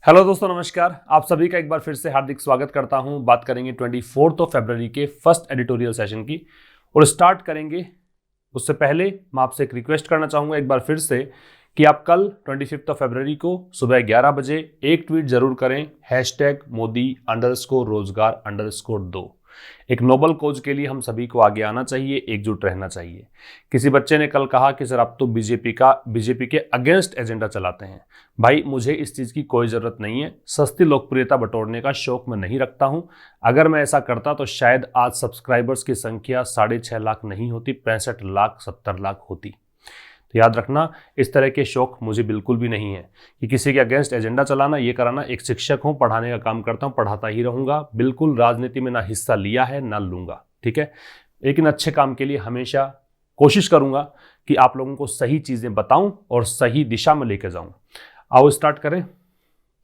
Hello दोस्तों, नमस्कार। आप सभी का एक बार फिर से हार्दिक स्वागत करता हूं। बात करेंगे 24 फरवरी के फर्स्ट एडिटोरियल सेशन की और स्टार्ट करेंगे। उससे पहले मैं आपसे एक रिक्वेस्ट करना चाहूंगा एक बार फिर से कि आप कल 25 फरवरी को सुबह 11 बजे एक ट्वीट जरूर करें, #मोदी_रोजगार_2। एक नोबल कोज के लिए हम सभी को आगे आना चाहिए, एकजुट रहना चाहिए। किसी बच्चे ने कल कहा कि सर आप तो बीजेपी के अगेंस्ट एजेंडा चलाते हैं। भाई, मुझे इस चीज की कोई जरूरत नहीं है। सस्ती लोकप्रियता बटोरने का शौक मैं नहीं रखता हूं। अगर मैं ऐसा करता तो शायद आज सब्सक्राइबर्स की संख्या 6.5 लाख नहीं होती, 65 लाख 70 लाख होती। तो याद रखना, इस तरह के शौक मुझे बिल्कुल भी नहीं है कि किसी के अगेंस्ट एजेंडा चलाना, ये कराना। एक शिक्षक हूं, पढ़ाने का काम करता हूं, पढ़ाता ही रहूंगा। बिल्कुल राजनीति में ना हिस्सा लिया है ना लूंगा, ठीक है। लेकिन अच्छे काम के लिए हमेशा कोशिश करूंगा कि आप लोगों को सही चीजें बताऊं और सही दिशा में लेकर जाऊं। आओ स्टार्ट करें।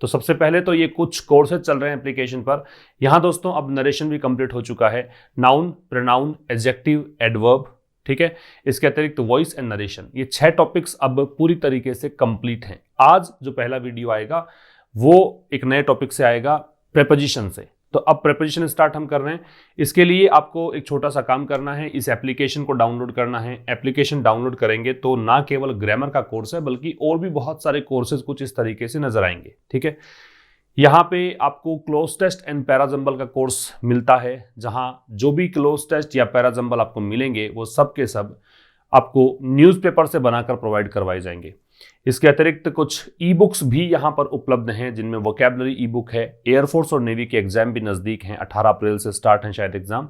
तो सबसे पहले तो ये कुछ कोर्सेज चल रहे हैं एप्लीकेशन पर। यहां दोस्तों अब नरेशन भी कंप्लीट हो चुका है। नाउन, प्रोनाउन, एडजेक्टिव, एडवर्ब, ठीक है। इसके अतिरिक्त वॉइस एंड नरेशन, ये 6 टॉपिक्स अब पूरी तरीके से कंप्लीट हैं। आज जो पहला वीडियो आएगा वो एक नए टॉपिक से आएगा, प्रेपोजिशन से। तो अब प्रेपोजिशन स्टार्ट हम कर रहे हैं। इसके लिए आपको एक छोटा सा काम करना है, इस एप्लीकेशन को डाउनलोड करना है। एप्लीकेशन डाउनलोड करेंगे तो ना केवल ग्रामर का कोर्स है बल्कि और भी बहुत सारे कोर्सेज कुछ इस तरीके से नजर आएंगे, ठीक है। यहाँ पे आपको क्लोज टेस्ट एंड पैराजंबल का कोर्स मिलता है, जहां जो भी क्लोज टेस्ट या पैराजंबल आपको मिलेंगे वो सब के सब आपको न्यूज़पेपर से बनाकर प्रोवाइड करवाए जाएंगे। इसके अतिरिक्त कुछ ई बुक्स भी यहाँ पर उपलब्ध हैं, जिनमें वोकैबुलरी ई बुक है। एयरफोर्स और नेवी के एग्जाम भी नज़दीक हैं, 18 अप्रैल से स्टार्ट हैं शायद एग्जाम,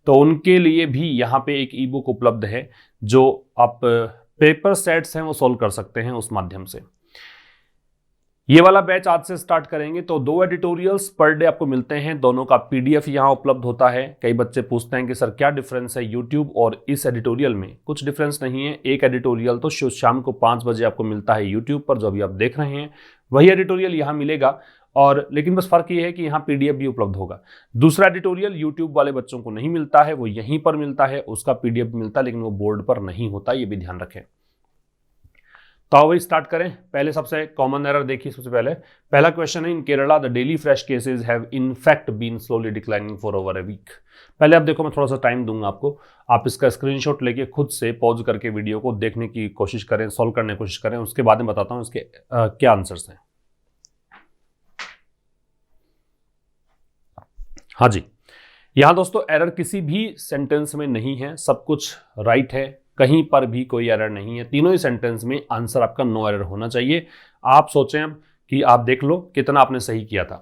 तो उनके लिए भी यहाँ पे एक ई बुक उपलब्ध है जो आप पेपर सेट्स हैं वो सॉल्व कर सकते हैं उस माध्यम से। ये वाला बैच आज से स्टार्ट करेंगे। तो 2 एडिटोरियल्स पर डे आपको मिलते हैं, दोनों का पीडीएफ यहाँ उपलब्ध होता है। कई बच्चे पूछते हैं कि सर क्या डिफरेंस है यूट्यूब और इस एडिटोरियल में। कुछ डिफरेंस नहीं है। एक एडिटोरियल तो शाम को 5 बजे आपको मिलता है यूट्यूब पर, जो अभी आप देख रहे हैं वही एडिटोरियल यहाँ मिलेगा। और लेकिन बस फर्क ये है कि यहाँ पीडीएफ भी उपलब्ध होगा। दूसरा एडिटोरियल यूट्यूब वाले बच्चों को नहीं मिलता है, वो यहीं पर मिलता है, उसका पीडीएफ मिलता है लेकिन वो बोर्ड पर नहीं होता, ये भी ध्यान रखें। तो वही स्टार्ट करें। पहले सबसे कॉमन एरर देखिए। सबसे पहला क्वेश्चन है, in Kerala the daily fresh cases have in fact been slowly declining for over a week. पहले आप देखो, मैं थोड़ा सा टाइम दूंगा आपको, आप इसका स्क्रीनशॉट लेके खुद से पॉज करके वीडियो को देखने की कोशिश करें, सॉल्व करने की कोशिश करें। उसके बाद में बताता हूं इसके क्या आंसर्स हैं। हाँ जी, यहां दोस्तों एरर किसी भी सेंटेंस में नहीं है, सब कुछ राइट है, कहीं पर भी कोई एरर नहीं है। तीनों ही सेंटेंस में आंसर आपका नो एरर होना चाहिए। आप सोचें अब कि आप देख लो कितना आपने सही किया था।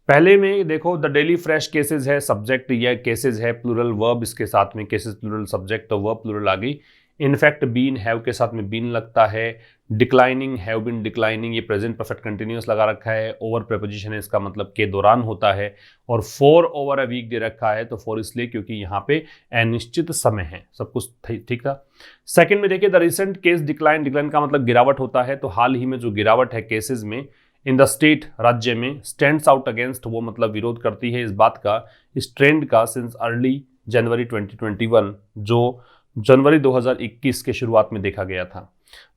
पहले में देखो, द डेली फ्रेश केसेस है, सब्जेक्ट या केसेस है, प्लूरल वर्ब इसके साथ में, केसेस प्लूरल सब्जेक्ट तो वर्ब प्लूरल आ गई। इनफैक्ट बीन हैव के साथ में बीन लगता है। डिक्लाइनिंग हैव बीन डिक्लाइनिंग, ये प्रेजेंट परफेक्ट कंटिन्यूअस लगा रखा है। ओवर प्रेपोजिशन है, इसका मतलब के दौरान होता है। और फॉर ओवर अ वीक दे रखा है, तो फॉर इसलिए क्योंकि यहाँ पे अनिश्चित समय है। सब कुछ ठीक था। सेकंड में देखिए, the recent case decline, decline का मतलब गिरावट होता है, तो हाल ही में जो गिरावट है केसेस में इन द स्टेट, राज्य में, स्टैंड्स आउट अगेंस्ट, वो मतलब विरोध करती है इस बात का, इस ट्रेंड का, सिंस अर्ली जनवरी 2021, जो जनवरी 2021 के शुरुआत में देखा गया था।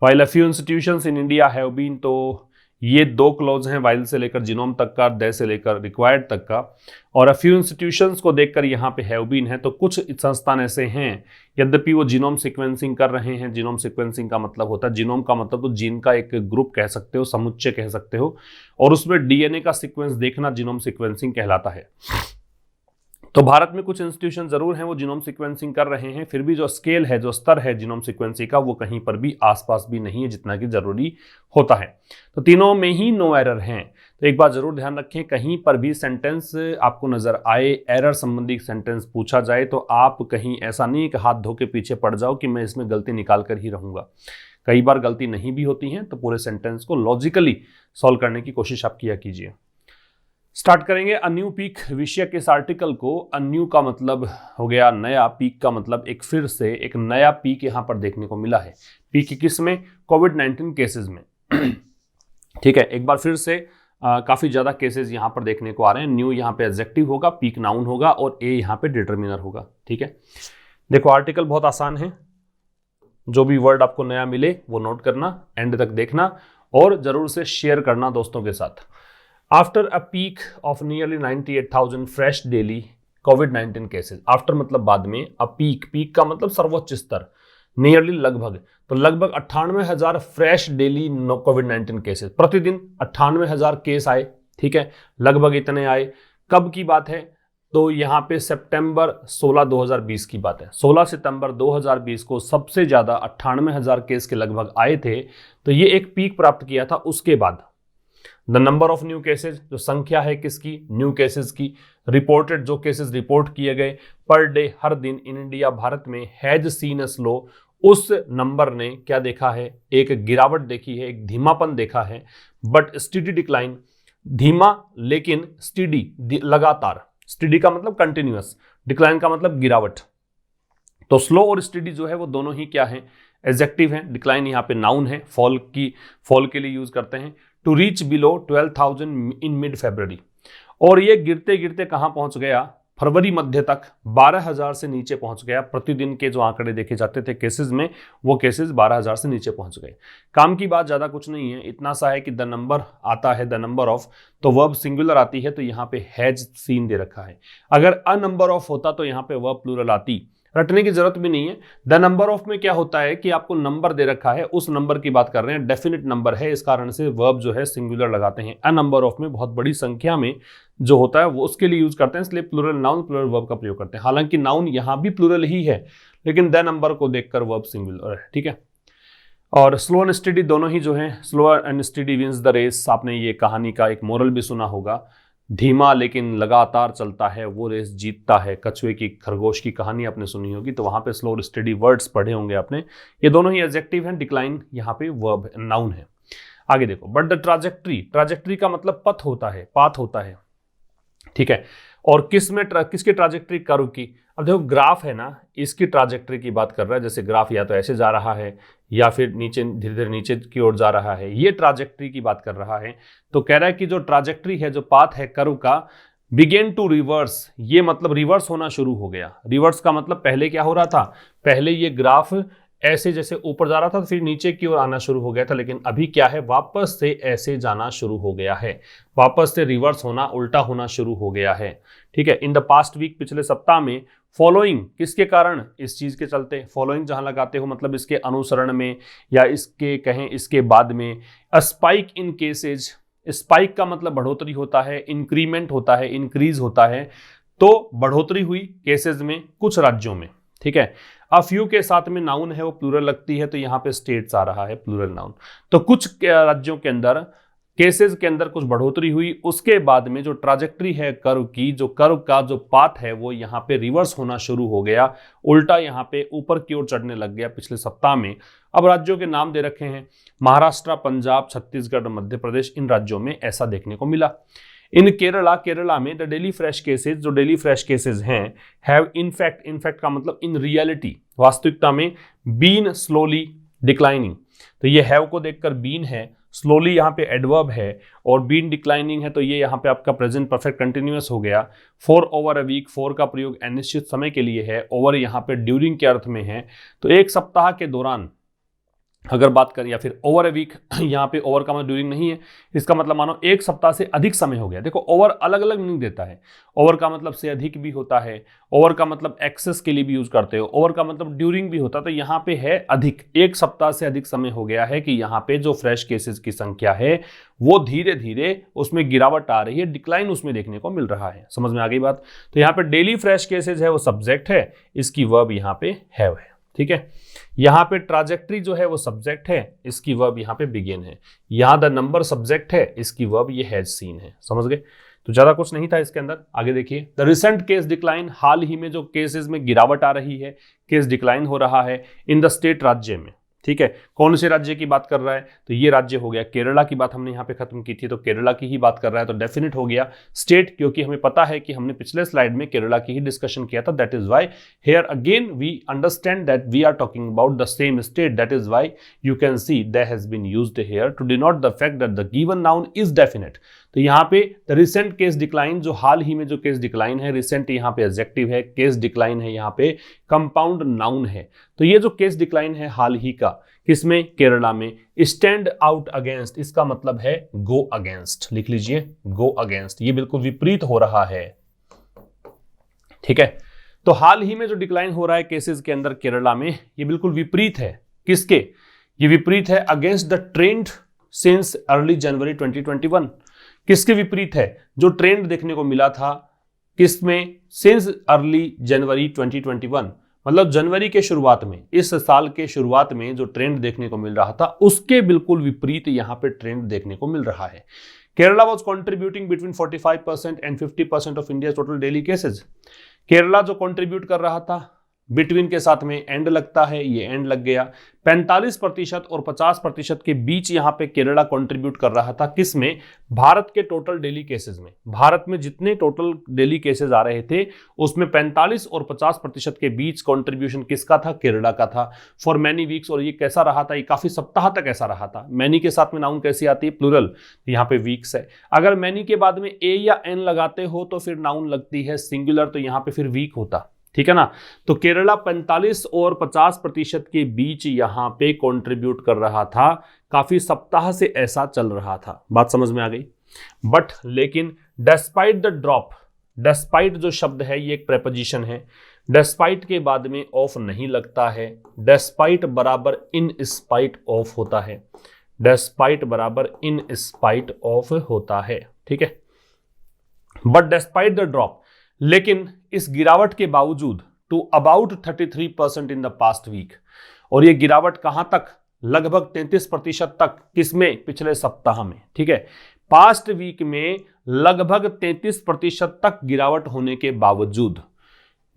While a few institutions in India have been, तो ये 2 क्लॉज हैं, वाइल से लेकर जिनोम तक का, दे से लेकर रिक्वायर्ड तक का। और अ फ्यू इंस्टीट्यूशंस को देखकर यहाँ पे हैव बीन है, तो कुछ संस्थान ऐसे हैं, यद्यपि वो जीनोम सीक्वेंसिंग कर रहे हैं। जीनोम सीक्वेंसिंग का मतलब होता है, जीनोम का मतलब तो जीन का एक ग्रुप कह सकते हो, समुच्चय कह सकते हो, और उसमें डीएनए का सीक्वेंस देखना जीनोम सीक्वेंसिंग कहलाता है। तो भारत में कुछ इंस्टीट्यूशन जरूर हैं वो जीनोम सीक्वेंसिंग कर रहे हैं, फिर भी जो स्केल है, जो स्तर है जीनोम सीक्वेंसिंग का, वो कहीं पर भी आसपास भी नहीं है जितना कि जरूरी होता है। तो तीनों में ही नो एरर हैं। तो एक बात जरूर ध्यान रखें, कहीं पर भी सेंटेंस आपको नजर आए, एरर संबंधी सेंटेंस पूछा जाए, तो आप कहीं ऐसा नहीं कि हाथ धो के पीछे पड़ जाओ कि मैं इसमें गलती निकाल कर ही रहूंगा। कई बार गलती नहीं भी होती है, तो पूरे सेंटेंस को लॉजिकली सॉल्व करने की कोशिश आप किया कीजिए। स्टार्ट करेंगे अ न्यू पीक विषय के इस आर्टिकल को। अ न्यू का मतलब हो गया नया, पीक का मतलब एक फिर से एक नया पीक यहां पर देखने को मिला है। पीक किस में? कोविड-19 केसेस में। ठीक है, एक बार फिर से काफी ज्यादा केसेस यहां पर देखने को आ रहे हैं। न्यू यहां पे एडजेक्टिव होगा, पीक नाउन होगा और ए यहां पे डिटरमिनर होगा। ठीक है, देखो आर्टिकल बहुत आसान है, जो भी वर्ड आपको नया मिले वो नोट करना, एंड तक देखना और जरूर से शेयर करना दोस्तों के साथ। After a peak of nearly 98,000 fresh daily covid cases, after मतलब बाद में, अ पीक, पीक का मतलब सर्वोच्च स्तर, नियरली लगभग, तो लगभग 98,000 फ्रेश डेली कोविड-19 केसेस, प्रतिदिन 98,000 केस आए, ठीक है, लगभग इतने आए। कब की बात है? तो यहाँ पे सितंबर 16 2020 की बात है। 16 सितंबर 2020 को सबसे ज्यादा 98,000 केस के लगभग आए थे, तो ये एक पीक प्राप्त किया था। उसके बाद the number of new cases, जो संख्या है किसकी? न्यू केसेस की, रिपोर्टेड, जो केसेस रिपोर्ट किए गए पर डे, हर दिन इन इंडिया, भारत में, हैज सीन अ स्लो, उस नंबर ने क्या देखा है? एक गिरावट देखी है, एक धीमापन देखा है, बट स्टडी डिक्लाइन, धीमा लेकिन स्टडी, लगातार, स्टडी का मतलब कंटिन्यूअस, डिक्लाइन का मतलब गिरावट। तो स्लो और स्टडी जो है वो दोनों ही क्या है? एडजेक्टिव है। डिक्लाइन यहाँ पे नाउन है, फॉल के लिए यूज करते हैं। To reach below 12,000 in mid February, और ये गिरते गिरते कहाँ पहुंच गया? फरवरी मध्य तक 12,000 से नीचे पहुंच गया। प्रतिदिन के जो आंकड़े देखे जाते थे केसेस में, वो केसेस 12,000 से नीचे पहुंच गए। काम की बात ज्यादा कुछ नहीं है, इतना सा है कि द नंबर आता है, द नंबर ऑफ, तो वर्ब सिंगुलर आती है, तो यहाँ पे हैज सीन दे रखा है। अगर अ नंबर ऑफ होता तो यहाँ पे वर्ब प्लूरल आती, रटने की जरूरत भी नहीं है। द नंबर ऑफ में क्या होता है कि आपको नंबर दे रखा है, उस नंबर की बात कर रहे हैं, डेफिनेट नंबर है, इस कारण से वर्ब जो है सिंगुलर लगाते हैं। अ नंबर ऑफ में बहुत बड़ी संख्या में जो होता है वो उसके लिए यूज करते हैं, इसलिए प्लूरल नाउन, प्लूरल वर्ब का प्रयोग करते हैं। हालांकि नाउन यहां भी प्लूरल ही है, लेकिन द नंबर को देखकर वर्ब सिंगुलर है, ठीक है। और स्लो एंड स्टडी दोनों ही जो है, slow and steady wins the race, आपने ये कहानी का एक मोरल भी सुना होगा, धीमा लेकिन लगातार चलता है वो रेस जीतता है। कछुए की, खरगोश की कहानी आपने सुनी होगी, तो वहां पे स्लो और स्टडी वर्ड्स पढ़े होंगे आपने। ये दोनों ही एडजेक्टिव हैं, डिक्लाइन यहाँ पे वर्ब नाउन है। आगे देखो, बट द ट्राजेक्ट्री, ट्राजेक्ट्री का मतलब पथ होता है, पाथ होता है, ठीक है। और किसकी ट्राजेक्ट्री? कर्व की। अब देखो ग्राफ है ना, इसकी ट्राजेक्ट्री की बात कर रहा है, जैसे ग्राफ या तो ऐसे जा रहा है या फिर नीचे, धीरे धीरे नीचे की ओर जा रहा है, ये ट्राजेक्ट्री की बात कर रहा है। तो कह रहा है कि जो ट्राजेक्ट्री है, जो पाथ है कर्व का, बिगेन टू रिवर्स, ये मतलब रिवर्स होना शुरू हो गया। रिवर्स का मतलब पहले क्या हो रहा था? पहले ये ग्राफ ऐसे जैसे ऊपर जा रहा था, फिर नीचे की ओर आना शुरू हो गया था, लेकिन अभी क्या है? वापस से ऐसे जाना शुरू हो गया है, वापस से रिवर्स होना, उल्टा होना शुरू हो गया है, ठीक है। इन द पास्ट वीक, पिछले सप्ताह में, फॉलोइंग, किसके कारण? इस चीज के चलते। फॉलोइंग जहां लगाते हो मतलब इसके अनुसरण में, या इसके कहें इसके बाद में। A spike in cases, spike का मतलब बढ़ोतरी होता है, इंक्रीमेंट होता है, इंक्रीज होता है, तो बढ़ोतरी हुई केसेज में कुछ राज्यों में, ठीक है। अ फ्यू के साथ में नाउन है, वो प्लूरल लगती है, तो यहाँ पे स्टेट्स आ रहा है, प्लूरल नाउन। तो कुछ राज्यों के अंदर, केसेस के अंदर कुछ बढ़ोतरी हुई, उसके बाद में जो ट्राजेक्ट्री है कर्व की, जो कर्व का जो पाथ है वो यहाँ पे रिवर्स होना शुरू हो गया, उल्टा यहाँ पे ऊपर की ओर चढ़ने लग गया पिछले सप्ताह में। अब राज्यों के नाम दे रखे हैं, महाराष्ट्र, पंजाब, छत्तीसगढ़ और मध्य प्रदेश, इन राज्यों में ऐसा देखने को मिला। इन केरला, केरला में द डेली फ्रेश केसेस, जो डेली फ्रेश केसेस हैं, हैव इनफैक्ट, इनफैक्ट का मतलब इन रियलिटी, वास्तविकता में, बीन स्लोली डिक्लाइनिंग। तो ये हैव को देखकर बीन है, स्लोली यहाँ पे एडवर्ब है, और बीन डिक्लाइनिंग है, तो ये यहाँ पे आपका प्रेजेंट परफेक्ट कंटिन्यूअस हो गया। For over a week, for का प्रयोग अनिश्चित समय के लिए है, ओवर यहाँ पे ड्यूरिंग के अर्थ में है, तो एक सप्ताह के दौरान अगर बात करें, या फिर ओवर ए वीक, यहाँ पे ओवर का मतलब ड्यूरिंग नहीं है, इसका मतलब मानो एक सप्ताह से अधिक समय हो गया। देखो ओवर अलग अलग मीनिंग देता है, ओवर का मतलब से अधिक भी होता है, ओवर का मतलब एक्सेस के लिए भी यूज करते हो, ओवर का मतलब ड्यूरिंग भी होता है, तो यहाँ पे है अधिक, एक सप्ताह से अधिक समय हो गया है कि यहाँ पे जो फ्रेश केसेस की संख्या है वो धीरे धीरे उसमें गिरावट आ रही है, डिक्लाइन उसमें देखने को मिल रहा है। समझ में आ गई बात? तो यहाँ पे डेली फ्रेश केसेस है वो सब्जेक्ट है, इसकी वर्ब यहाँ पे हैव है, ठीक है। यहाँ पे ट्राजेक्ट्री जो है वो सब्जेक्ट है, इसकी वर्ब यहाँ पे बिगिन है। यहाँ द नंबर सब्जेक्ट है, इसकी वर्ब ये हैज सीन है। समझ गए? तो ज्यादा कुछ नहीं था इसके अंदर। आगे देखिए, द रिसेंट केस डिक्लाइन, हाल ही में जो केसेस में गिरावट आ रही है, केस डिक्लाइन हो रहा है इन द स्टेट, राज्य में, ठीक है। कौन से राज्य की बात कर रहा है? तो ये राज्य हो गया, केरला की बात हमने यहाँ पे खत्म की थी, तो केरला की ही बात कर रहा है, तो डेफिनेट हो गया स्टेट, क्योंकि हमें पता है कि हमने पिछले स्लाइड में केरला की ही डिस्कशन किया था। That is why here again we understand that we are talking about the same state. That is why you can see that has been used here to denote the fact that the given noun is definite. तो यहाँ पे the recent case decline, जो हाल ही में जो case decline है, recent यहाँ पे adjective है, केस डिक्लाइन है यहाँ पे कंपाउंड नाउन है। तो ये जो केस डिक्लाइन है हाल ही का, किसमें? केरला में। स्टैंड आउट अगेंस्ट, इसका मतलब है गो अगेंस्ट, लिख लीजिए गो अगेंस्ट, ये बिल्कुल विपरीत हो रहा है, ठीक है। तो हाल ही में जो डिक्लाइन हो रहा है केसेस के अंदर केरला में, ये बिल्कुल विपरीत है, किसके? ये विपरीत है against the trend since early January 2021। किसके विपरीत है? जो ट्रेंड देखने को मिला था किसमें? सिंस अर्ली जनवरी 2021, मतलब जनवरी के शुरुआत में, इस साल के शुरुआत में जो ट्रेंड देखने को मिल रहा था उसके बिल्कुल विपरीत यहां पे ट्रेंड देखने को मिल रहा है। Kerala was contributing between 45% and 50% of India total daily cases. Kerala जो कंट्रीब्यूट कर रहा था, बिटवीन के साथ में एंड लगता है, ये एंड लग गया। 45% और 50% के बीच यहां पे केरला कंट्रीब्यूट कर रहा था, किसमें? भारत के टोटल डेली केसेस में। भारत में जितने टोटल डेली केसेस आ रहे थे उसमें 45 और 50% के बीच कंट्रीब्यूशन किसका था? केरला का था, फॉर मैनी वीक्स। और ये कैसा रहा था? ये काफी सप्ताह तक ऐसा रहा था। मैनी के साथ में नाउन कैसी आती है? प्लूरल, यहाँ पे वीक्स है। अगर मैनी के बाद में ए या एन लगाते हो तो फिर नाउन लगती है सिंगुलर, तो यहाँ पे फिर वीक होता, ठीक है ना। तो केरला 45 और 50% के बीच यहां पे कंट्रीब्यूट कर रहा था, काफी सप्ताह से ऐसा चल रहा था, बात समझ में आ गई। बट लेकिन डिस्पाइट द ड्रॉप, डिस्पाइट जो शब्द है ये एक प्रेपोजिशन है, डिस्पाइट के बाद में ऑफ नहीं लगता है, डिस्पाइट बराबर इन स्पाइट ऑफ होता है, डिस्पाइट बराबर इन स्पाइट ऑफ होता है, ठीक है। बट डिस्पाइट द ड्रॉप, लेकिन इस गिरावट के बावजूद, to about 33% in the past week, और ये गिरावट कहां तक? लगभग 33% तक, किसमें? पिछले सप्ताह में, ठीक है। पास्ट वीक में लगभग 33% तक गिरावट होने के बावजूद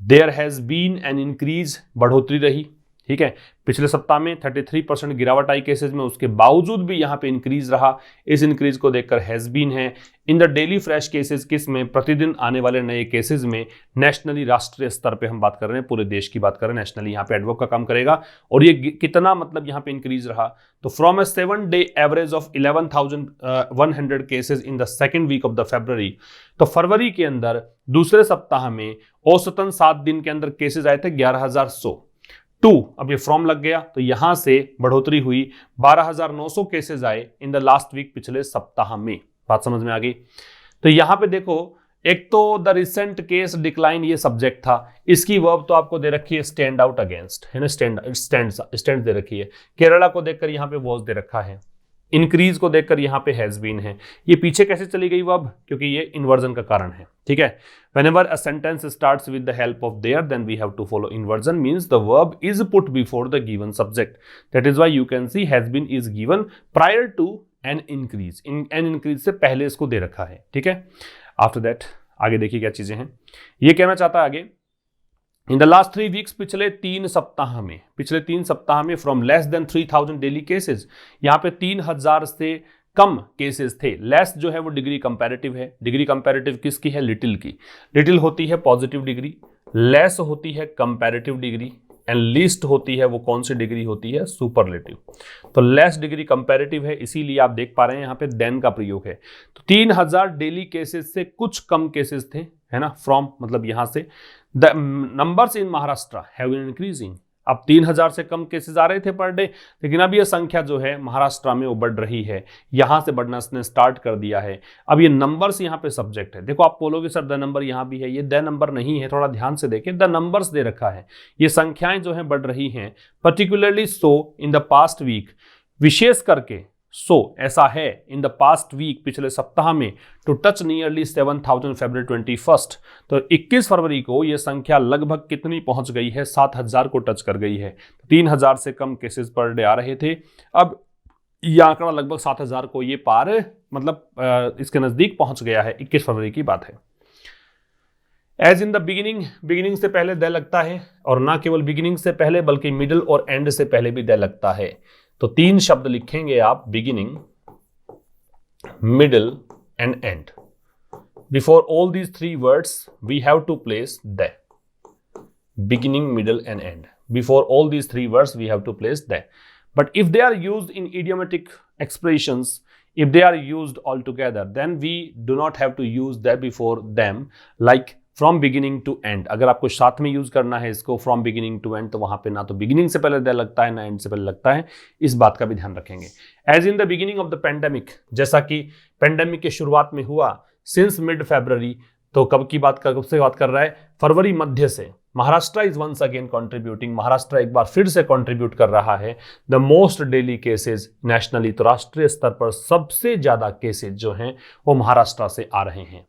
there has been an increase, बढ़ोतरी रही, ठीक है। पिछले सप्ताह में 33% गिरावट आई केसेस में, उसके बावजूद भी यहां पे इंक्रीज रहा। इस इंक्रीज को देखकर हैज बीन है in the daily fresh cases, किस में? प्रतिदिन आने वाले नए केसेस में। नेशनली, राष्ट्रीय स्तर पे हम बात कर रहे हैं, पूरे देश की बात कर रहे हैं, नेशनली यहाँ पे एडवर्ब का काम करेगा। और ये कितना मतलब यहाँ पे इंक्रीज रहा? तो from a 7-day average of 11,100 cases in the second week of the February, तो फरवरी के अंदर दूसरे सप्ताह में औसतन 7 दिन के अंदर केसेज आए थे 11,100। अब ये फ्रॉम लग गया तो यहां से बढ़ोतरी हुई, 12,900 केसेस आए इन द लास्ट वीक, पिछले सप्ताह में। बात समझ में आ गई। तो यहां पे देखो, एक तो द रिसेंट केस डिक्लाइन ये सब्जेक्ट था, इसकी वर्ब तो आपको दे रखी है स्टैंड आउट अगेंस्ट, है ना, स्टैंड दे रखी है। केरला को देखकर यहां पे वॉज दे रखा है, इंक्रीज को देखकर यहां पे हैज बीन है। ये पीछे कैसे चली गई वर्ब? क्योंकि ये इन्वर्जन का कारण है, ठीक है। Whenever a sentence starts with the help of there, then we have to follow inversion, means the verb is put before the given subject. That is why you can see has been is given prior to an increase. An increase से पहले इसको दे रखा है, ठीक है। After that आगे देखिए क्या चीजें हैं। ये कहना चाहता है आगे, इन द लास्ट 3 वीक्स, पिछले 3 सप्ताह में from less than 3,000 daily cases, यहाँ पे 3,000 से कम केसेस थे। लेस जो है वो डिग्री कंपैरेटिव है। डिग्री कंपैरेटिव किसकी है? लिटिल की। लिटिल होती है पॉजिटिव डिग्री, लेस होती है कंपैरेटिव डिग्री, एंड लीस्ट होती है वो कौन सी डिग्री होती है? सुपरलेटिव। तो लेस डिग्री कंपैरेटिव है, इसीलिए आप देख पा रहे हैं यहाँ पे देन का प्रयोग है। तो 3,000 डेली केसेस से कुछ कम केसेस थे, है ना, फ्रॉम मतलब यहां से। The numbers in Maharashtra have been increasing, अब 3,000 से कम केसेस आ रहे थे पर डे, लेकिन अब यह संख्या जो है महाराष्ट्र में वो बढ़ रही है, यहां से बढ़ना इसने स्टार्ट कर दिया है। अब ये नंबर्स यहाँ पे सब्जेक्ट है। देखो आप बोलोगे सर द नंबर यहाँ भी है, ये द नंबर नहीं है, थोड़ा ध्यान से देखें, द नंबर्स दे रखा है। ये संख्याएं जो है बढ़ रही हैं, particularly so in the past week, विशेष करके सो ऐसा है इन द पास्ट वीक, पिछले सप्ताह में, टू टच नियरली 7,000 फरवरी 21, तो 21 फरवरी को यह संख्या लगभग कितनी पहुंच गई है? 7,000 को टच कर गई है। 3,000 से कम केसेस पर डे आ रहे थे, अब यह आंकड़ा लगभग 7,000 को ये पार मतलब इसके नजदीक पहुंच गया है। 21 फरवरी की बात है। As in the beginning, beginning से पहले द लगता है, और ना केवल बिगिनिंग से पहले बल्कि मिडिल और एंड से पहले भी द लगता है। तो 3 शब्द लिखेंगे आप, beginning, middle and end. Before all these 3 words we have to place the. Beginning, middle and end, before all these 3 words we have to place the. But if they are used in idiomatic expressions, If they are used all together, then we do not have to use that before them, like from beginning to end. अगर आपको साथ में use करना है इसको from beginning to end, तो वहां पे ना तो beginning से पहले दे लगता है ना end से पहले लगता है, इस बात का भी ध्यान रखेंगे. As in the beginning of the pandemic, जैसा कि पेंडेमिक के शुरुआत में हुआ, since mid February, तो कब से बात कर रहा है, फरवरी मध्य से. Maharashtra is once again contributing, Maharashtra एक बार फिर से कंट्रीब्यूट कर रहा है the most daily cases nationally. तो राष्ट्रीय स्तर पर सबसे ज्यादा केसेस जो हैं वो महाराष्ट्र से आ रहे हैं.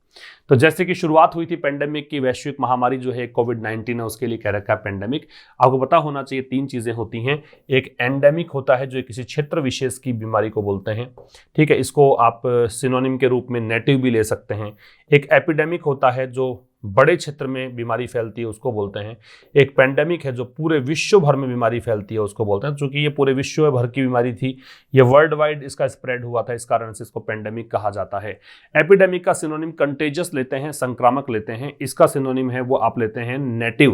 तो जैसे कि शुरुआत हुई थी पेंडेमिक की, वैश्विक महामारी जो है कोविड-19 है, उसके लिए कह रखा है पेंडेमिक. आपको पता होना चाहिए 3 चीजें होती हैं. एक एंडेमिक होता है जो किसी क्षेत्र विशेष की बीमारी को बोलते हैं, ठीक है, इसको आप सिनोनिम के रूप में नेटिव भी ले सकते हैं. एक एपिडेमिक होता है जो बड़े क्षेत्र में बीमारी फैलती है, उसको बोलते हैं. एक पेंडेमिक है जो पूरे विश्व भर में बीमारी फैलती है, उसको बोलते हैं. चूंकि ये पूरे विश्व भर की बीमारी थी, ये वर्ल्ड वाइड इसका स्प्रेड हुआ था, इस कारण से इसको पेंडेमिक कहा जाता है. एपिडेमिक का सिनोनिम कंटेजियस लेते हैं, संक्रामक लेते हैं. इसका सिनोनिम है वो आप लेते हैं नेटिव.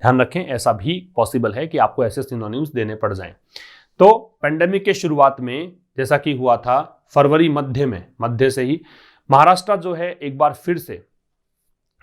ध्यान रखें, ऐसा भी पॉसिबल है कि आपको ऐसे सिनोनिम्स देने पड़ जाएं. तो पेंडेमिक के शुरुआत में जैसा कि हुआ था फरवरी मध्य से ही महाराष्ट्र जो है एक बार फिर से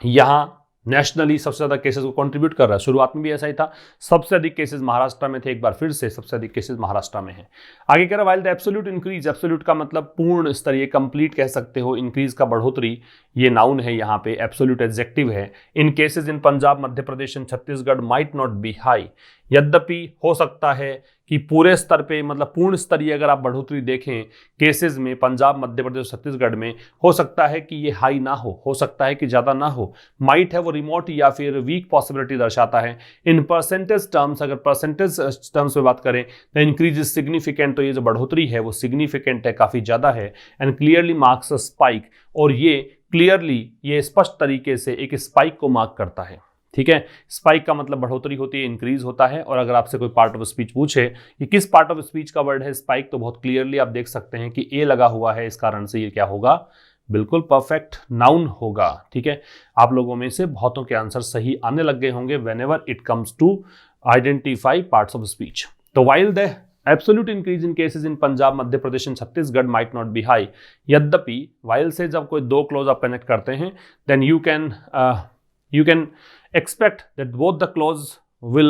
यहां नेशनली सबसे ज्यादा केसेस को कंट्रीब्यूट कर रहा है. शुरुआत में भी ऐसा ही था, सबसे अधिक केसेस महाराष्ट्र में थे, एक बार फिर से सबसे अधिक केसेस महाराष्ट्र में हैं. आगे कह रहा है while the absolute increase, absolute का मतलब पूर्ण स्तरीय, कंप्लीट कह सकते हो. इंक्रीज का बढ़ोतरी, ये नाउन है यहाँ पे, एब्सोल्यूट एडजेक्टिव है. In cases in Punjab, Madhya Pradesh and Chhattisgarh might not be high. यद्यपि हो सकता है कि पूरे स्तर पे, मतलब पूर्ण स्तरीय अगर आप बढ़ोतरी देखें केसेस में पंजाब, मध्य प्रदेश, छत्तीसगढ़ में, हो सकता है कि ये हाई ना हो सकता है कि ज्यादा ना हो. माइट है वो रिमोट या फिर वीक पॉसिबिलिटी दर्शाता है. इन परसेंटेज टर्म्स, अगर परसेंटेज टर्म्स में बात करें तो इंक्रीज इज सिग्निफिकेंट, तो ये जो बढ़ोतरी है वो सिग्निफिकेंट है, काफी ज्यादा है. And clearly marks a spike, और ये क्लियरली, ये स्पष्ट तरीके से एक स्पाइक को मार्क करता है. ठीक है, स्पाइक का मतलब बढ़ोतरी होती है, इंक्रीज होता है. और अगर आपसे कोई पार्ट ऑफ स्पीच पूछे कि किस पार्ट ऑफ स्पीच का वर्ड है स्पाइक, तो बहुत क्लियरली आप देख सकते हैं कि ए लगा हुआ है, इस कारण से ये क्या होगा, बिल्कुल परफेक्ट नाउन होगा. ठीक है, आप लोगों में से बहुतों के आंसर सही आने लग गए होंगे whenever it comes to identify parts of speech. तो while the absolute increase in cases in Punjab, Madhya Pradesh and Chhattisgarh might not be high, यद्यपि वाइल से जब कोई 2 क्लॉज आप कनेक्ट करते हैं, then you can expect that both the clause will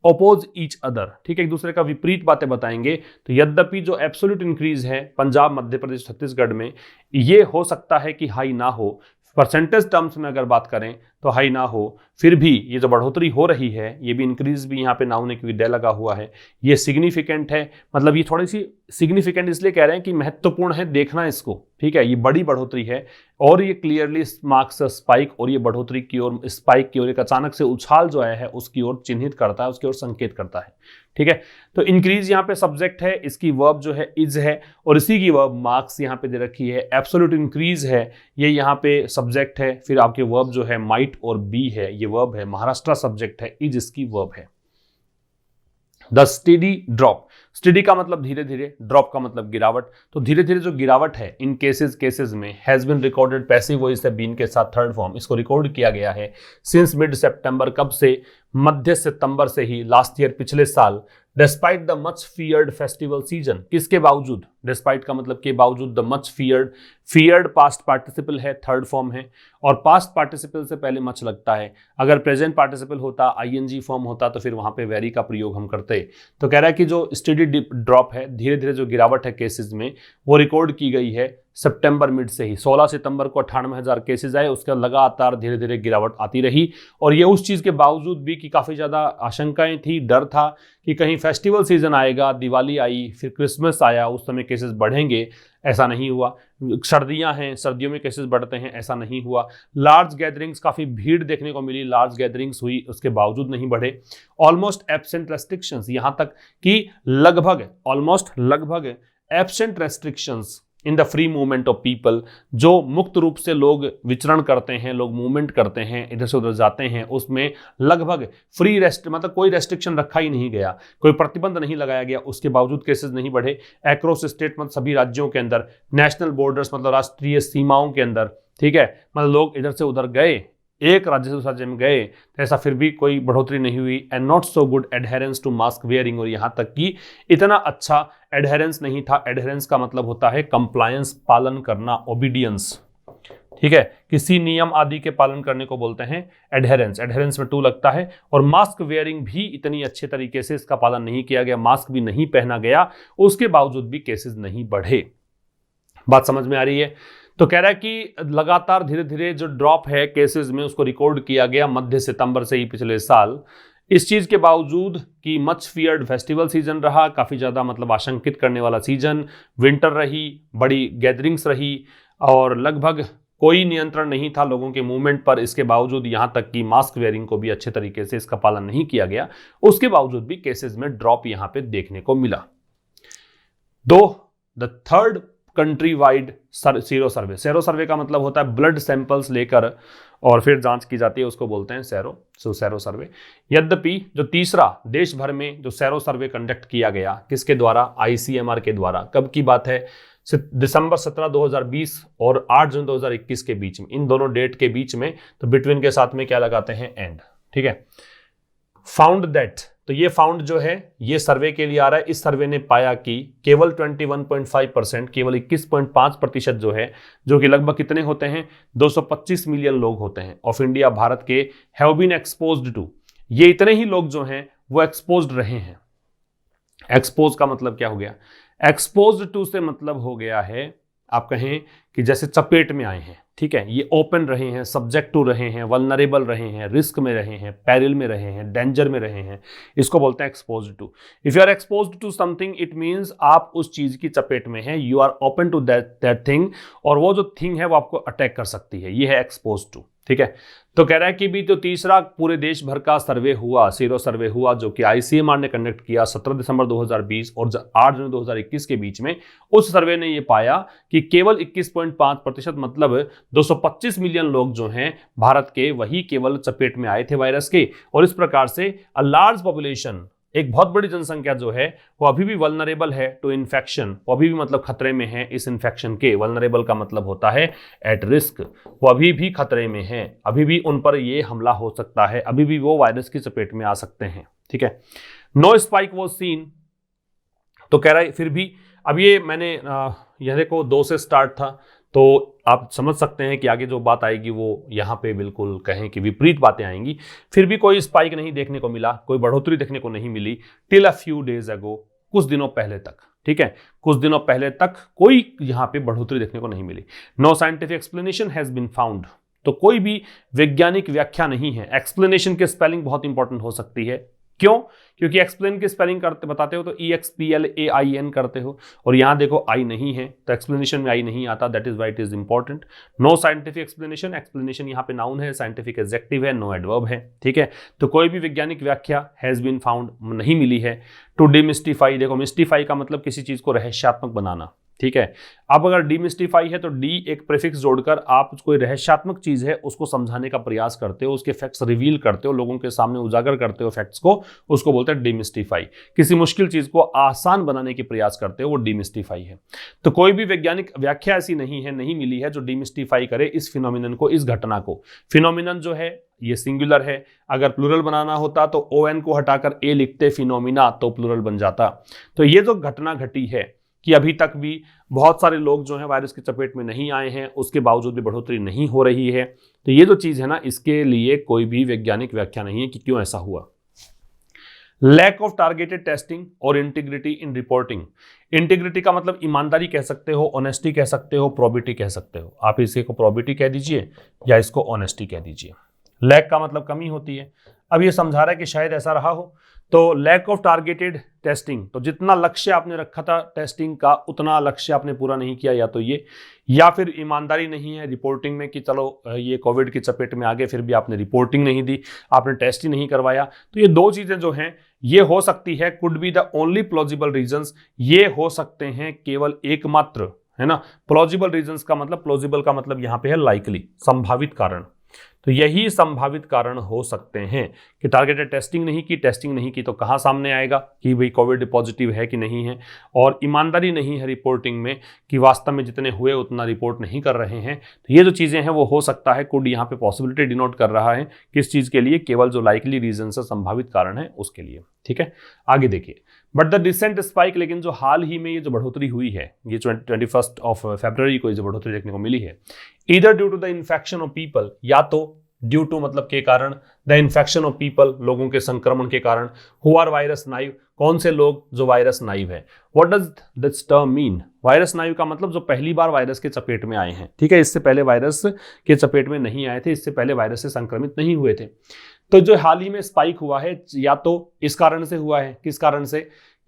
oppose each other. ठीक है, एक दूसरे का विपरीत बातें बताएंगे. तो यद्यपि जो एब्सोल्यूट इंक्रीज है पंजाब, मध्य प्रदेश, छत्तीसगढ़ में, ये हो सकता है कि हाई ना हो. परसेंटेज टर्म्स में अगर बात करें तो हाई ना हो, फिर भी ये जो बढ़ोतरी हो रही है, ये भी इंक्रीज भी यहाँ पे नाउन है क्योंकि डे लगा हुआ है. ये सिग्निफिकेंट है, मतलब ये थोड़ी सी सिग्निफिकेंट इसलिए कह रहे हैं कि महत्वपूर्ण है, देखना इसको. ठीक है, ये बड़ी बढ़ोतरी है और ये क्लियरली मार्क्स स्पाइक, और ये बढ़ोतरी की ओर, स्पाइक की ओर, एक अचानक से उछाल जो आया है उसकी ओर चिन्हित करता है, उसकी ओर संकेत करता है. ठीक है, तो इंक्रीज यहाँ पे सब्जेक्ट है, इसकी वर्ब जो है इज है, और इसी की वर्ब मार्क्स यहाँ पे दे रखी है. एब्सोल्यूट इंक्रीज है, ये यहाँ पे सब्जेक्ट है, फिर आपके वर्ब जो है माइट और बी है, ये वर्ब है. महाराष्ट्र सब्जेक्ट है, इज इसकी वर्ब है. द स्टेडी ड्रॉप, स्टेडी का मतलब धीरे धीरे, ड्रॉप का मतलब गिरावट. तो धीरे धीरे जो गिरावट है इन केसेस में has been recorded, passive voice है बीन के साथ थर्ड फॉर्म, इसको रिकॉर्ड किया गया है सिंस मिड सितंबर, कब से, मध्य सितंबर से ही, लास्ट ईयर, पिछले साल. Despite the much feared festival season, किसके बावजूद, डिस्पाइट का मतलब के बावजूद, the much feared past participle है, थर्ड फॉर्म है, और पास्ट पार्टिसिपल से पहले मच लगता है. अगर प्रेजेंट पार्टिसिपल होता, आईएनजी फॉर्म होता, तो फिर वहां पे वेरी का प्रयोग हम करते. तो कह रहा है कि जो स्टेडी ड्रॉप है, धीरे धीरे जो गिरावट है केसेस में, वो रिकॉर्ड की गई है सितंबर मिड से ही. 16 सितंबर को 98,000 केसेस आए, उसका लगातार धीरे धीरे गिरावट आती रही. और ये उस चीज़ के बावजूद भी कि काफ़ी ज़्यादा आशंकाएं थी, डर था कि कहीं फेस्टिवल सीजन आएगा, दिवाली आई, फिर क्रिसमस आया, उस समय केसेस बढ़ेंगे. ऐसा नहीं हुआ. सर्दियां हैं, सर्दियों में केसेस बढ़ते हैं, ऐसा नहीं हुआ. लार्ज गैदरिंग्स, काफ़ी भीड़ देखने को मिली, लार्ज गैदरिंग्स हुई, उसके बावजूद नहीं बढ़े. ऑलमोस्ट एब्सेंट रेस्ट्रिक्शंस, यहाँ तक कि लगभग absent restrictions in the free movement of people, जो मुक्त रूप से लोग विचरण करते हैं, लोग मूवमेंट करते हैं, इधर से उधर जाते हैं, उसमें लगभग फ्री मतलब कोई रेस्ट्रिक्शन रखा ही नहीं गया, कोई प्रतिबंध नहीं लगाया गया, उसके बावजूद केसेस नहीं बढ़े. एक्रॉस स्टेट, मतलब सभी राज्यों के अंदर, नेशनल बॉर्डर्स मतलब राष्ट्रीय सीमाओं के अंदर, ठीक है, मतलब लोग इधर से उधर गए, एक राज्य से दूसरे राज्य में गए तो ऐसा फिर भी कोई बढ़ोतरी नहीं हुई। And not so good adherence to mask wearing, और यहाँ तक कि इतना अच्छा एडहेरेंस नहीं था। एडहेरेंस का मतलब होता है कंप्लायंस, पालन करना, ओबीडियंस, ठीक है, किसी नियम आदि के पालन करने को बोलते हैं एडहेरेंस। एडहेरेंस में टू लगता है। और मास्क वेयरिंग भी इतनी अच्छे तरीके से इसका पालन नहीं किया गया, मास्क भी नहीं पहना गया, उसके बावजूद भी केसेस नहीं बढ़े। बात समझ में आ रही है? तो कह रहा है कि लगातार धीरे धीरे जो ड्रॉप है केसेस में उसको रिकॉर्ड किया गया मध्य सितंबर से ही पिछले साल। इस चीज के बावजूद कि मच फियर्ड फेस्टिवल सीजन रहा, काफी ज्यादा मतलब आशंकित करने वाला सीजन, विंटर रही, बड़ी गैदरिंग्स रही और लगभग कोई नियंत्रण नहीं था लोगों के मूवमेंट पर। इसके बावजूद यहां तक कि मास्क वेयरिंग को भी अच्छे तरीके से इसका पालन नहीं किया गया, उसके बावजूद भी केसेस में ड्रॉप यहां पे देखने को मिला। The third country wide sero survey. Sero survey का मतलब होता है ब्लड सैंपल्स लेकर और फिर जांच की जाती है, उसको बोलते हैं सेरो सर्वे। यद्यपि जो तीसरा देश भर में जो सेरो सर्वे कंडक्ट किया गया, किसके द्वारा? ICMR के द्वारा। कब की बात है? दिसंबर 17, 2020 और 8 जून 2021 के बीच में, इन दोनों डेट के बीच में। तो बिटवीन के साथ में क्या लगाते हैं? एंड, ठीक है। फाउंड दैट, तो ये फाउंड जो है ये सर्वे के लिए आ रहा है। इस सर्वे ने पाया कि केवल 21.5%, केवल 21.5% जो है, जो कि लगभग कितने होते हैं? 225 मिलियन लोग होते हैं ऑफ इंडिया, भारत के, हैव बीन एक्सपोज्ड टू। ये इतने ही लोग जो हैं वो एक्सपोज्ड रहे हैं। एक्सपोज का मतलब क्या हो गया? एक्सपोज्ड टू से मतलब हो गया है, आप कहें कि जैसे चपेट में आए हैं, ठीक है, ये ओपन रहे हैं, सब्जेक्ट टू रहे हैं, वल्नरेबल रहे हैं, रिस्क में रहे हैं, पेरिल में रहे हैं, डेंजर में रहे हैं, इसको बोलते हैं exposed to. If you are exposed to something, it means आप उस चीज की चपेट में हैं, you are open to that thing, और वो जो थिंग है वो आपको अटैक कर सकती है, ये है एक्सपोज्ड टू, ठीक है। तो कह रहा है कि भी तो तीसरा पूरे देश भर का सर्वे हुआ, सीरो सर्वे हुआ, जो कि ICMR ने कंडक्ट किया 17 दिसंबर 2020 और 8 जून 2021 के बीच में। उस सर्वे ने यह पाया कि केवल 21.5%, मतलब 225 मिलियन लोग जो हैं भारत के, वही केवल चपेट में आए थे वायरस के। और इस प्रकार से अ लार्ज पॉपुलेशन, एक बहुत बड़ी जनसंख्या जो है वो अभी भी वल्नरेबल है टू इन्फेक्शन, वो अभी भी मतलब खतरे में है इस इन्फेक्शन के। वल्नरेबल का मतलब होता है एट रिस्क, वो अभी भी खतरे में है, अभी भी उन पर ये हमला हो सकता है, अभी भी वो वायरस की चपेट में आ सकते हैं, ठीक है। नो स्पाइक वॉज सीन, तो कह रहा है फिर भी, अब ये मैंने यह देखो 2 से स्टार्ट था, तो आप समझ सकते हैं कि आगे जो बात आएगी वो यहाँ पे बिल्कुल कहें कि विपरीत बातें आएंगी। फिर भी कोई स्पाइक नहीं देखने को मिला, कोई बढ़ोतरी देखने को नहीं मिली till a few days ago, कुछ दिनों पहले तक, ठीक है, कुछ दिनों पहले तक कोई यहाँ पे बढ़ोतरी देखने को नहीं मिली। No scientific explanation has been found, तो कोई भी वैज्ञानिक व्याख्या नहीं है। एक्सप्लेनेशन की स्पेलिंग बहुत इंपॉर्टेंट हो सकती है, क्यों? क्योंकि एक्सप्लेन की स्पेलिंग करते बताते हो तो EXPLAIN करते हो, और यहां देखो आई नहीं है तो एक्सप्लेनेशन में आई नहीं आता, that is why it is important. No scientific explanation, explanation यहां पे नाउन है, साइंटिफिक एडजेक्टिव है, नो एडवर्ब है, ठीक है। तो कोई भी वैज्ञानिक व्याख्या हैज बीन फाउंड नहीं मिली है। टू डिमिस्टिफाई, देखो मिस्टिफाई का मतलब किसी चीज को रहस्यात्मक बनाना, ठीक है। अब अगर डिमिस्टिफाई है तो डी एक प्रीफिक्स जोड़कर आप कोई रहस्यात्मक चीज है उसको समझाने का प्रयास करते हो, उसके फैक्ट्स रिवील करते हो, लोगों के सामने उजागर करते हो फैक्ट्स को, उसको बोलते हैं डिमिस्टिफाई। किसी मुश्किल चीज को आसान बनाने की प्रयास करते हो, वो डिमिस्टिफाई है। तो कोई भी वैज्ञानिक व्याख्या ऐसी नहीं मिली है जो डिमिस्टिफाई करे इस फिनोमिनन को, इस घटना को। फिनोमिनन जो है ये सिंगुलर है, अगर प्लूरल बनाना होता तो ON को हटाकर A लिखते, फिनोमिना, तो प्लूरल बन जाता। तो ये जो घटना घटी है कि अभी तक भी बहुत सारे लोग जो हैं वायरस की चपेट में नहीं आए हैं, उसके बावजूद भी बढ़ोतरी नहीं हो रही है, तो ये जो चीज़ है ना, इसके लिए कोई भी वैज्ञानिक व्याख्या नहीं है कि क्यों ऐसा हुआ। लैक ऑफ टारगेटेड टेस्टिंग और इंटीग्रिटी इन रिपोर्टिंग। इंटीग्रिटी का मतलब ईमानदारी कह सकते हो, ऑनेस्टी कह सकते हो, प्रोबिटी कह सकते हो। आप इसे को प्रोबिटी कह दीजिए या इसको ऑनेस्टी कह दीजिए। लैक का मतलब कमी होती है। अब ये समझा रहा है कि शायद ऐसा रहा हो। तो लैक ऑफ टारगेटेड टेस्टिंग, तो जितना लक्ष्य आपने रखा था टेस्टिंग का उतना लक्ष्य आपने पूरा नहीं किया, या तो ये, या फिर ईमानदारी नहीं है रिपोर्टिंग में कि चलो ये कोविड की चपेट में आ गए फिर भी आपने रिपोर्टिंग नहीं दी, आपने टेस्ट ही नहीं करवाया। तो ये दो चीजें जो हैं ये हो सकती है, could be the only plausible reasons, ये हो सकते हैं केवल एकमात्र, है ना। प्लॉजिबल रीजंस का मतलब, प्लॉजिबल का मतलब यहाँ पे है लाइकली, संभावित कारण, तो यही संभावित कारण हो सकते हैं कि टारगेटेड टेस्टिंग नहीं की तो कहाँ सामने आएगा कि भाई कोविड पॉजिटिव है कि नहीं है, और ईमानदारी नहीं है रिपोर्टिंग में कि वास्तव में जितने हुए उतना रिपोर्ट नहीं कर रहे हैं। तो ये जो चीज़ें हैं वो हो सकता है, कुड यहाँ पे पॉसिबिलिटी डिनोट कर रहा है किस चीज़ के लिए, केवल जो लाइकली रीजन से संभावित कारण है उसके लिए। ठीक है, आगे देखिए, बट द रिसेंट स्पाइक, लेकिन जो हाल ही में ये जो बढ़ोतरी हुई है, ये 21 फरवरी को ये जो बढ़ोतरी देखने को मिली है, either due to the infection of people, या तो ड्यू टू मतलब के कारण, द इन्फेक्शन ऑफ पीपल लोगों के संक्रमण के कारण, हु आर वायरस नाइव, कौन से लोग जो वायरस नाइव है। What does this term mean? Virus naive का मतलब जो पहली बार वायरस के चपेट में आए हैं। ठीक है, इससे पहले वायरस के चपेट में नहीं आए थे, इससे पहले वायरस से संक्रमित नहीं हुए थे। तो जो हाल ही में स्पाइक हुआ है, या तो इस कारण से हुआ है, किस कारण से,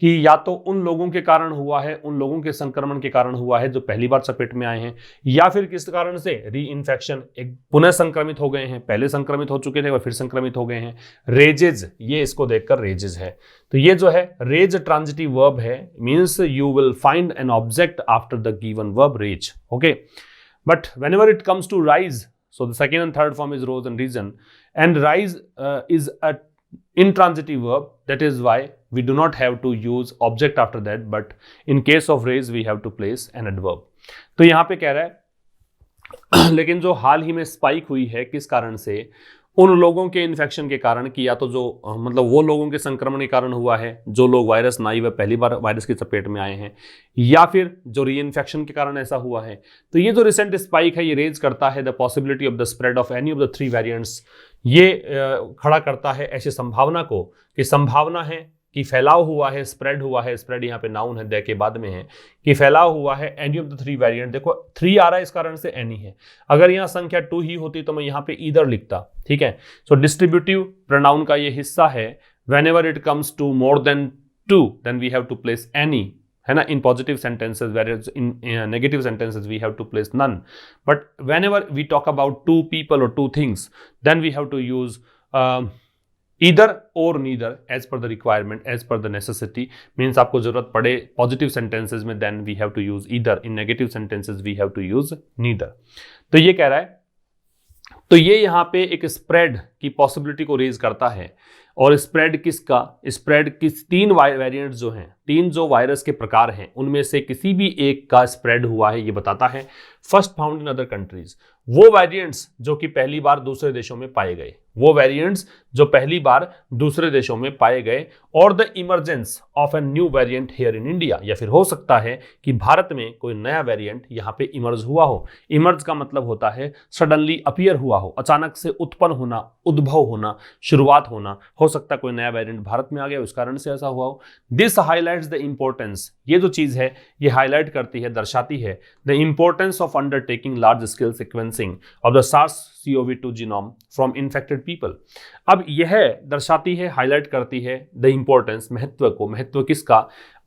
कि या तो उन लोगों के कारण हुआ है, उन लोगों के संक्रमण के कारण हुआ है जो पहली बार चपेट में आए हैं, या फिर किस कारण से री इन्फेक्शन, एक पुनः संक्रमित हो गए हैं, पहले संक्रमित हो चुके थे और फिर संक्रमित हो गए हैं। रेजेज, ये इसको देखकर रेजेज है। तो ये जो है रेज ट्रांजिटिव वर्ब है, means you will find an object after the given verb raise. Okay, but whenever it comes to rise, so the second and third form is rose and risen, and rise is a intransitive verb. That is why we do not have to use object after that, but in case of raise we have to place an adverb. तो यहाँ पे कह रहा है लेकिन जो हाल ही में spike हुई है किस कारण से, उन लोगों के इन्फेक्शन के कारण, कि या तो जो मतलब वो लोगों के संक्रमण के कारण हुआ है जो लोग वायरस नाइव है, पहली बार वायरस की चपेट में आए हैं, या फिर जो री इन्फेक्शन के कारण ऐसा हुआ है। तो ये जो रिसेंट स्पाइक है ये रेज करता है the possibility of the spread of any of the 3 variants. ये खड़ा करता है ऐसी संभावना को, कि संभावना है कि फैलाव हुआ है, स्प्रेड हुआ है, स्प्रेड यहाँ पे नाउन है, द के बाद में है, कि फैलाव हुआ है एनी ऑफ द 3 वेरिएंट। देखो 3 आ रहा है इस कारण से एनी है, अगर यहाँ संख्या 2 ही होती तो मैं यहाँ पे ईदर लिखता। ठीक है, सो डिस्ट्रीब्यूटिव प्रोनाउन का ये हिस्सा है, whenever it comes to more than 2 then we have to place any, है ना, in positive sentences, whereas in negative sentences we have to place none. But whenever we talk about 2 people or 2 things, then we have to use either or neither as per the requirement, as per the necessity. Means आपको जरूरत पड़े positive sentences में, then we have to use either. In negative sentences we have to use neither. तो ये कह रहा है, तो ये यहाँ पे एक स्प्रेड की पॉसिबिलिटी को रेज करता है। और स्प्रेड किसका? स्प्रेड किस 3 वेरिएंट्स जो हैं, 3 जो वायरस के प्रकार हैं, उनमें से किसी भी एक का स्प्रेड हुआ है ये बताता है। First found in other countries, वो वेरिएंट्स जो कि पहली बार दूसरे देशों में पाए गए, वो वेरिएंट्स जो पहली बार दूसरे देशों में पाए गए, और the emergence of a new variant here in India, या फिर हो सकता है कि भारत में कोई नया वेरिएंट यहाँ पे इमर्ज हुआ हो। इमर्ज का मतलब होता है सडनली अपीयर हुआ हो, अचानक से उत्पन्न होना, उद्भव होना, शुरुआत होना। हो सकता है कोई नया वेरिएंट भारत में आ गया, उस कारण से ऐसा हुआ हो। दिस हाईलाइट्स द इंपॉर्टेंस, ये जो चीज है ये हाईलाइट करती है, दर्शाती है the importance of undertaking large scale sequencing of the SARS-CoV-2 genome from infected people. अब यह दर्शाती है, हाईलाइट करती है द इंपॉर्टेंस, महत्व को। महत्व किसका?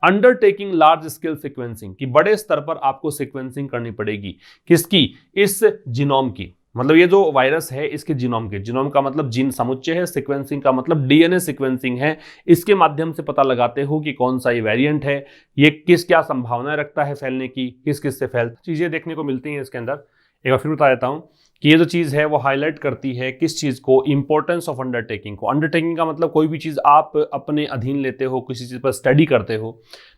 अंडरटेकिंग लार्ज स्केल सीक्वेंसिंग, कि बड़े स्तर पर आपको सीक्वेंसिंग करनी पड़ेगी। किसकी? इस जीनोम की, मतलब ये जो वायरस है इसके जीनोम के। जीनोम का मतलब जीन समुच्चय है, सीक्वेंसिंग का मतलब डीएनए सीक्वेंसिंग है। इसके माध्यम से पता लगाते हो कि कौन सा ये वेरिएंट है, ये किस क्या संभावनाएं रखता है फैलने की, किस किस से फैल, चीजें देखने को मिलती हैं इसके अंदर। एक बार फिर बता देता हूं कि ये जो चीज़ है वो हाईलाइट करती है किस चीज़ को? इंपॉर्टेंस ऑफ अंडरटेकिंग को। अंडरटेकिंग का मतलब कोई भी चीज़ आप अपने अधीन लेते हो, किसी चीज़ पर स्टडी करते हो,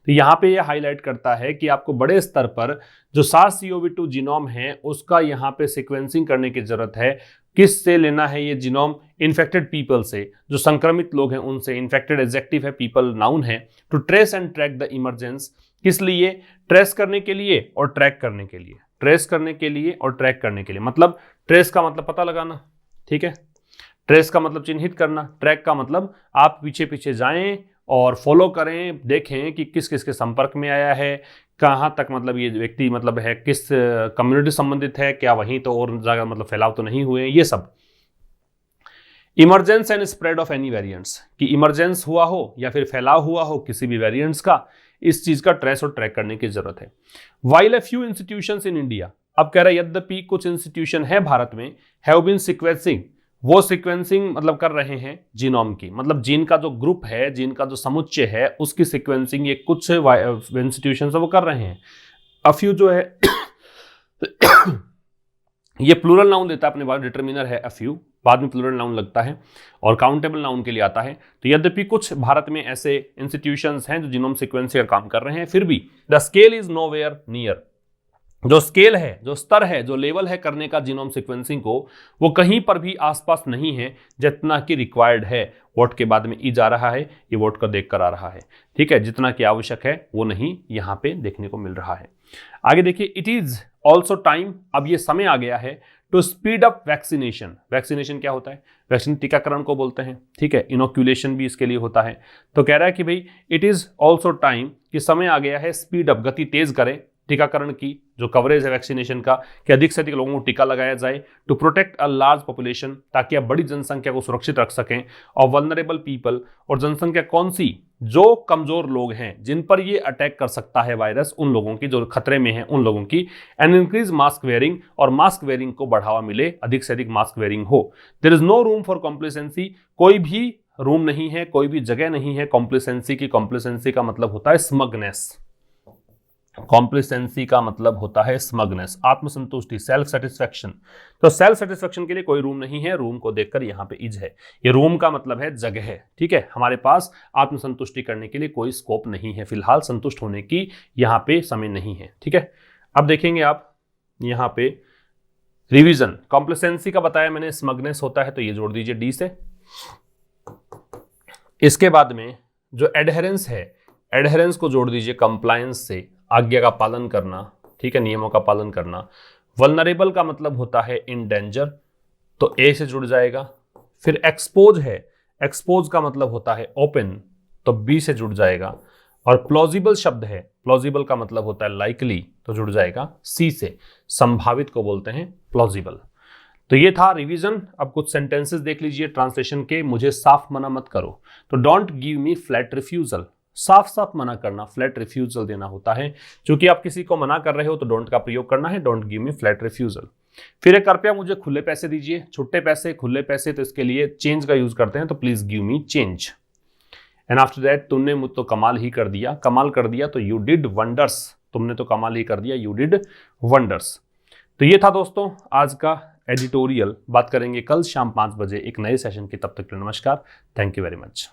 तो यहाँ पे ये हाईलाइट करता है कि आपको बड़े स्तर पर जो SARS-CoV-2 जीनोम है उसका यहाँ पे सीक्वेंसिंग करने की जरूरत है। किस से लेना है ये जीनोम? इन्फेक्टेड पीपल से, जो संक्रमित लोग हैं उनसे। इन्फेक्टेड एडजेक्टिव है, पीपल नाउन है। To trace and track the emergence, किस लिए? ट्रेस करने के लिए और ट्रैक करने के लिए। ट्रेस करने के लिए और ट्रैक करने के लिए, मतलब ट्रेस का मतलब पता लगाना, ठीक है, ट्रेस का मतलब चिन्हित करना, ट्रैक का मतलब आप पीछे पीछे जाएं और फॉलो करें, देखें कि किस किस के संपर्क में आया है, कहाँ तक मतलब ये व्यक्ति मतलब है, किस कम्युनिटी संबंधित है, क्या वहीं तो और जगह मतलब फैलाव तो नहीं हुए, ये सब। Emergence and spread of any variants, कि इमरजेंस हुआ हो या फिर फैलाव हुआ हो किसी भी वेरिएंट्स का, इस चीज का ट्रेस और ट्रैक करने की जरूरत है। While a few institutions in India, अब कह रहा है यद्यपि कुछ इंस्टीट्यूशन है भारत में, हैव बीन सीक्वेंसिंग, वो सीक्वेंसिंग मतलब कर रहे हैं जीनोम की, मतलब जीन का जो ग्रुप है, जीन का जो समुच्चय है उसकी सीक्वेंसिंग ये कुछ इंस्टीट्यूशन वो कर रहे हैं। अ फ्यू जो है ये प्लूरल नाउन देता है अपने बाद, डिटरमिनर है अ फ्यू, बाद में प्लूरल नाउन लगता है और काउंटेबल नाउन के लिए आता है। तो यद्यपि कुछ भारत में ऐसे इंस्टीट्यूशंस हैं जो जीनोम सीक्वेंसिंग का काम कर रहे हैं, फिर भी the scale is nowhere near, जो स्केल है, जो स्तर है, जो लेवल है करने का जीनोम सीक्वेंसिंग को, वो कहीं पर भी आसपास नहीं है जितना कि रिक्वायर्ड है। वोट के बाद में ई जा रहा है, ये वोट का देख कर आ रहा है, ठीक है, जितना कि आवश्यक है वो नहीं यहां पे देखने को मिल रहा है। आगे देखिए, इट इज ऑल्सो टाइम, अब ये समय आ गया है to speed up vaccination. Vaccination क्या होता है? वैक्सीन टीकाकरण को बोलते हैं, ठीक है, इनोक्यूलेशन भी इसके लिए होता है। तो कह रहा है कि भाई इट इज ऑल्सो टाइम, कि समय आ गया है स्पीड अप, गति तेज करें टीकाकरण की, जो कवरेज है वैक्सीनेशन का, कि अधिक से अधिक लोगों को टीका लगाया जाए, to protect a large population, ताकि आप बड़ी जनसंख्या को सुरक्षित रख सकें, और वल्नरेबल पीपल, और जनसंख्या कौन सी? जो कमजोर लोग हैं, जिन पर ये अटैक कर सकता है वायरस, उन लोगों की, जो खतरे में हैं उन लोगों की। एंड इंक्रीज मास्क वेयरिंग, और मास्क वेयरिंग को बढ़ावा मिले, अधिक से अधिक मास्क वेयरिंग हो। There is no room for complacency, कोई भी रूम नहीं है, कोई भी जगह नहीं है कॉम्प्लिसेंसी की। कॉम्प्लिसेंसी का मतलब होता है स्मगनेस, कॉम्प्लिसेंसी का मतलब होता है स्मगनेस, आत्मसंतुष्टि, सेल्फ सेटिस्फैक्शन। तो सेल्फ सेटिस्फैक्शन के लिए कोई रूम नहीं है, रूम को देखकर यहां पे इज है। ये रूम का मतलब है जगह है, ठीक है, हमारे पास आत्मसंतुष्टि करने के लिए कोई स्कोप नहीं है, फिलहाल संतुष्ट होने की यहां पे समय नहीं है, ठीक है। अब देखेंगे आप यहां पे रिवीजन, कॉम्प्लिसेंसी का बताया मैंने, स्मगनेस होता है, तो ये जोड़ दीजिए डी से। इसके बाद में जो एडहेरेंस है, एडहेरेंस को जोड़ दीजिए कंप्लायंस से, आज्ञा का पालन करना, ठीक है, नियमों का पालन करना। वल्नरेबल का मतलब होता है इन डेंजर, तो ए से जुड़ जाएगा। फिर एक्सपोज है, एक्सपोज का मतलब होता है ओपन, तो बी से जुड़ जाएगा। और प्लॉजिबल शब्द है, प्लॉजिबल का मतलब होता है लाइकली, तो जुड़ जाएगा सी से, संभावित को बोलते हैं प्लॉजिबल। तो ये था रिवीजन। अब कुछ सेंटेंसेस देख लीजिए ट्रांसलेशन के। मुझे साफ मना मत करो, तो don't give me flat refusal, साफ साफ मना करना, फ्लैट रिफ्यूजल देना होता है। क्योंकि आप किसी को मना कर रहे हो तो डोंट का प्रयोग करना है, don't give me flat refusal. फिर एक कृपया मुझे खुले पैसे दीजिए, छुट्टे पैसे, खुले पैसे, तो इसके लिए चेंज का यूज करते हैं, तो please give me change. And after that, तुमने मुझ तो कमाल ही कर दिया, कमाल कर दिया, तो यू डिड वंडर्स, तुमने तो कमाल ही कर दिया, यू डिड वंडर्स। तो ये था दोस्तों आज का एडिटोरियल। बात करेंगे कल शाम 5 बजे एक नए सेशन की, तब तक के लिए नमस्कार, थैंक यू वेरी मच।